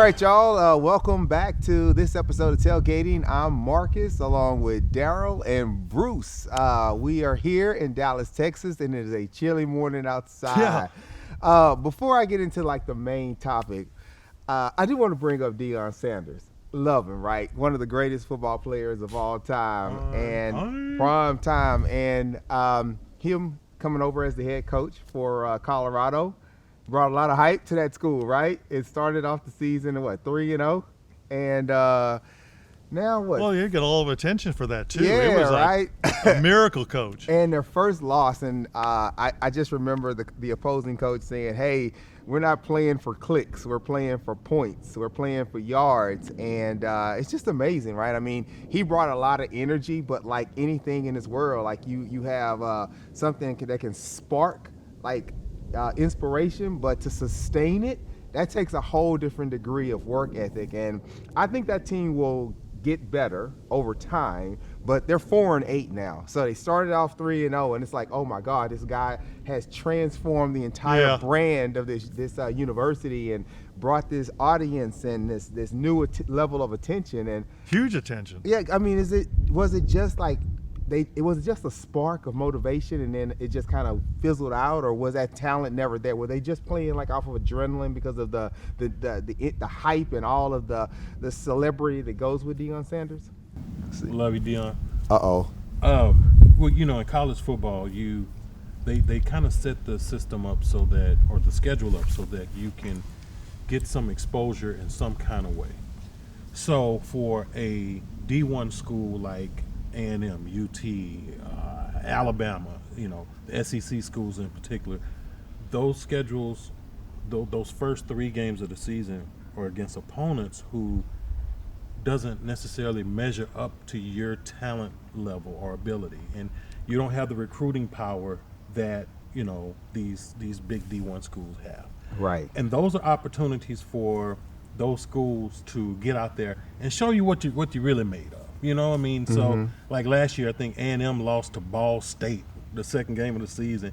right, y'all. Welcome back to this episode of Tailgating. I'm Marcus, along with Daryl and Bruce. We are here in Dallas, Texas, and it is a chilly morning outside. Yeah. Before I get into the main topic, I do want to bring up Deon Sanders. Love him, right? One of the greatest football players of all time, and prime time, and him coming over as the head coach for Colorado. Brought a lot of hype to that school, right? It started off the season at 3-0, and now what? Well, you get all of attention for that too. Yeah, it was right. A miracle coach. And their first loss, and I just remember the opposing coach saying, "Hey, we're not playing for clicks. We're playing for points. We're playing for yards." And it's just amazing, right? I mean, he brought a lot of energy, but like anything in this world, you have something that can spark inspiration, but to sustain it, that takes a whole different degree of work ethic. And I think that team will get better over time, but they're 4-8 now. So they started off 3-0, and it's like, oh my God, this guy has transformed the entire brand of this university and brought this audience and this new level of attention and huge attention. Yeah, I mean, was it just like it was just a spark of motivation and then it just kind of fizzled out, or was that talent never there? Were they just playing off of adrenaline because of the hype and all of the celebrity that goes with Dion Sanders? Love you, Dion. Uh-oh. Well, in college football, they kind of set the system up so that, or the schedule up so that you can get some exposure in some kind of way. So for a D1 school like A&M, UT, Alabama, the SEC schools in particular, those schedules, those first 3 games of the season are against opponents who doesn't necessarily measure up to your talent level or ability, and you don't have the recruiting power that these big D1 schools have. Right. And those are opportunities for those schools to get out there and show you what you really made of. You know what I mean? So, like last year, I think A&M lost to Ball State, the second game of the season.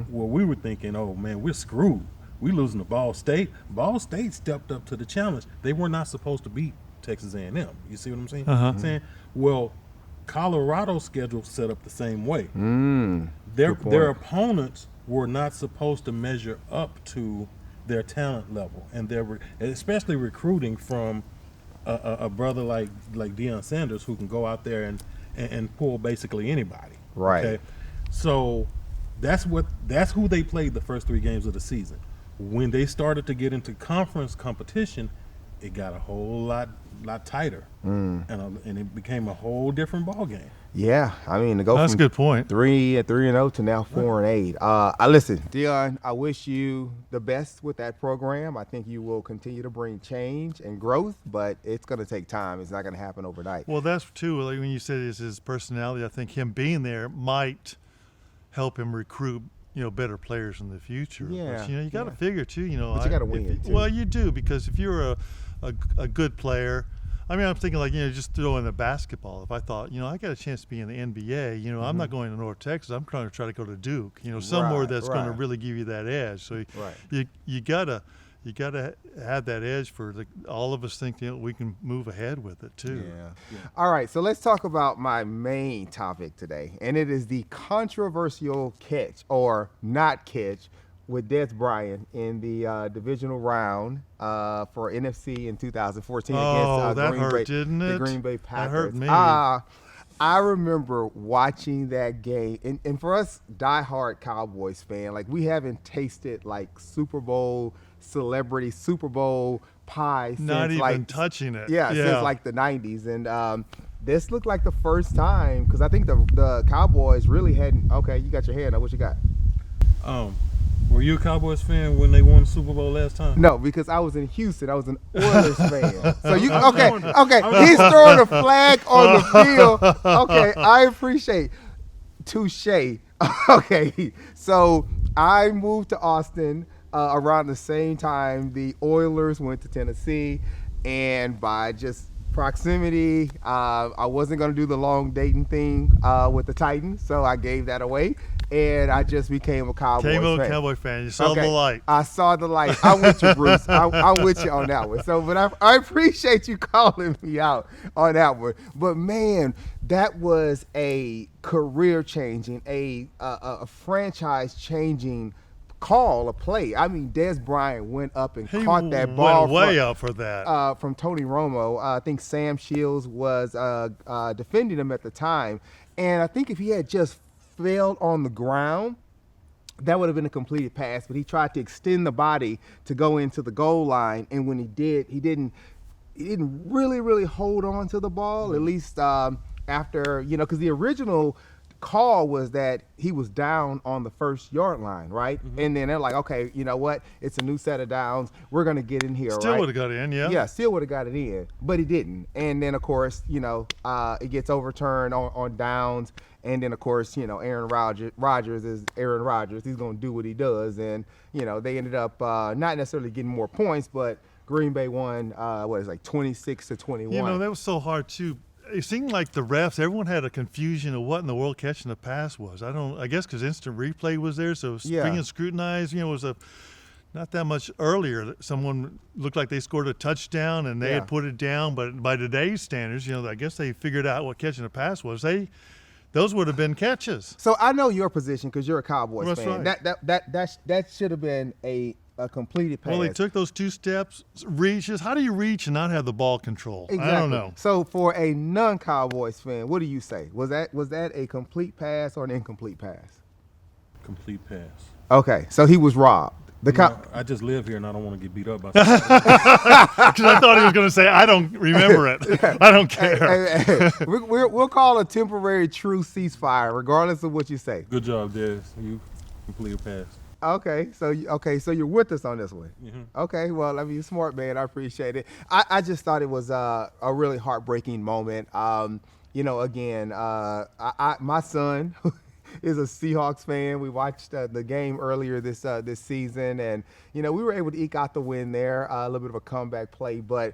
Well, we were thinking, oh, man, we're screwed. We losing to Ball State. Ball State stepped up to the challenge. They were not supposed to beat Texas A&M. You see what I'm saying? Saying, well, Colorado's schedule set up the same way. Their opponents were not supposed to measure up to their talent level, and especially recruiting from a brother like Deon Sanders, who can go out there and pull basically anybody. Right. Okay? So that's who they played the first 3 games of the season. When they started to get into conference competition, it got a whole lot tighter, and it became a whole different ball game. Yeah, I mean, to go That's from a good point. 3-0 to now 4-8. Listen, Dion, I wish you the best with that program. I think you will continue to bring change and growth, but it's going to take time. It's not going to happen overnight. Well, that's too. Like when you said it's his personality, I think him being there might help him recruit better players in the future. Yeah, but, you got to figure too. But you got to win it too. Well, you do, because if you're a good player. I mean, I'm thinking just throw in the basketball. If I thought, I got a chance to be in the NBA, I'm not going to North Texas. I'm trying to try to go to Duke, somewhere that's going to really give you that edge. So you gotta have that edge for all of us think we can move ahead with it too. Yeah. All right, so let's talk about my main topic today, and it is the controversial catch or not catch with Des Bryant in the divisional round for NFC in 2014 against the Green Bay Packers. That hurt me. I remember watching that game, and for us diehard Cowboys fan, we haven't tasted Super Bowl celebrity, Super Bowl pie since not even touching it. Yeah, since the 90s, and this looked like the first time, because I think the Cowboys really hadn't. Okay, you got your hand up. What you got? Were you a Cowboys fan when they won the Super Bowl last time? No, because I was in Houston. I was an Oilers fan. So you okay? He's throwing a flag on the field. Okay, I appreciate. Touche. Okay, so I moved to Austin around the same time the Oilers went to Tennessee, and by just proximity, I wasn't going to do the long dating thing with the Titans, so I gave that away. and I just became a Cowboys fan. Cowboy fan. You saw the light. I saw the light. I'm with you, Bruce. I'm with you on that one. So, but I appreciate you calling me out on that one. But man, that was a career-changing, a franchise-changing call, a play. I mean, Des Bryant went up and caught that ball. Went way up for that. From Tony Romo. I think Sam Shields was defending him at the time. And I think if he had just fell on the ground, that would have been a completed pass. But he tried to extend the body to go into the goal line. And when he did, he didn't really hold on to the ball, at least after, because the original call was that he was down on the 1-yard line, right? Mm-hmm. And then they're like, okay, you know what? It's a new set of downs. We're going to get in here, Still right? would have got in, yeah. Yeah, still would have got it in, but he didn't. And then, of course, it gets overturned on downs. And then, of course, Aaron Rodgers is Aaron Rodgers. He's going to do what he does. And, they ended up not necessarily getting more points, but Green Bay won, 26-21. That was so hard, too. It seemed like the refs, everyone had a confusion of what in the world catching the pass was. I guess because instant replay was there, so being scrutinized, was not that much earlier. Someone looked like they scored a touchdown and they had put it down, but by today's standards, I guess they figured out what catching a pass was. Those would have been catches. So I know your position because you're a Cowboys fan. Right. That should have been a completed pass. Well, they took those 2 steps, reaches. How do you reach and not have the ball control? Exactly. I don't know. So for a non-Cowboys fan, what do you say? Was that a complete pass or an incomplete pass? Complete pass. Okay, so he was robbed. I just live here and I don't want to get beat up by Because I thought he was going to say, I don't remember it. I don't care. Hey, we'll call a temporary truce ceasefire, regardless of what you say. Good job, Des. You completed pass. Okay, so you're with us on this one. Mm-hmm. Okay, well, you're smart, man. I appreciate it. I just thought it was a really heartbreaking moment. My son is a Seahawks fan. We watched the game earlier this season, and we were able to eke out the win there. A little bit of a comeback play, but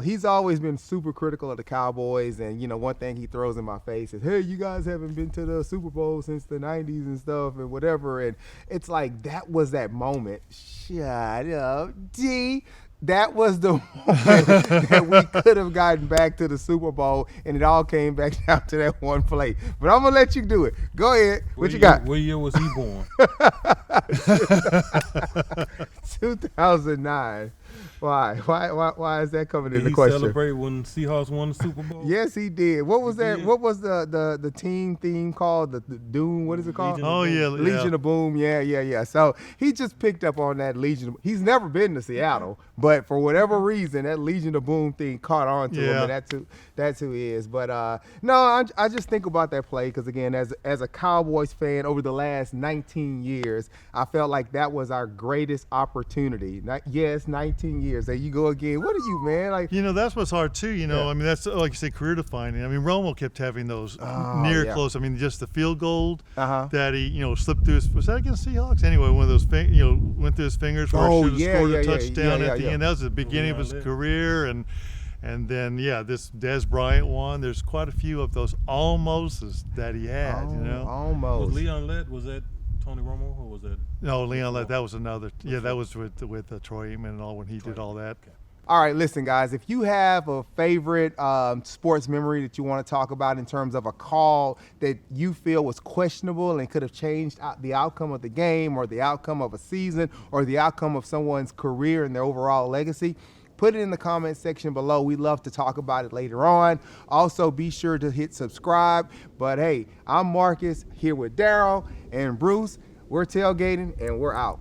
he's always been super critical of the Cowboys, and one thing he throws in my face is, "Hey, you guys haven't been to the Super Bowl since the '90s and stuff and whatever." And it's like that was that moment. Shut up, D. That was the moment that we could have gotten back to the Super Bowl, and it all came back down to that one play. But I'm going to let you do it. Go ahead. What you got? What year was he born? 2009. Why is that coming into Did he question? celebrate when Seahawks won the Super Bowl? Yes, he did. What was that? did. What was the team theme called? The Doom? What is it called? Legion of Boom. Legion of Boom. Yeah. So he just picked up on that Legion. He's never been to Seattle, but for whatever reason, that Legion of Boom thing caught on to him, and that's who he is. But no, I just think about that play because, again, as a Cowboys fan over the last 19 years, I felt like that was our greatest opportunity. 19 years. There you go again. What are you, man? That's what's hard too. That's like you say, career defining. Romo kept having those near close. Just the field goal that he, slipped through his. Was that against Seahawks? Anyway, one of those, went through his fingers where he should have scored a touchdown at the end. That was the beginning of his career, and then this Des Bryant one. There's quite a few of those almosts that he had. Almost. Was Leon Lett? Was that Tony Romo, or was that? No, Leon Lett. That was another. Yeah, that was with Troy Aikman and all when he did all that. Okay. All right, listen, guys, if you have a favorite sports memory that you want to talk about in terms of a call that you feel was questionable and could have changed the outcome of the game or the outcome of a season or the outcome of someone's career and their overall legacy, put it in the comment section below. We'd love to talk about it later on. Also, be sure to hit subscribe. But, hey, I'm Marcus here with Daryl and Bruce. We're tailgating, and we're out.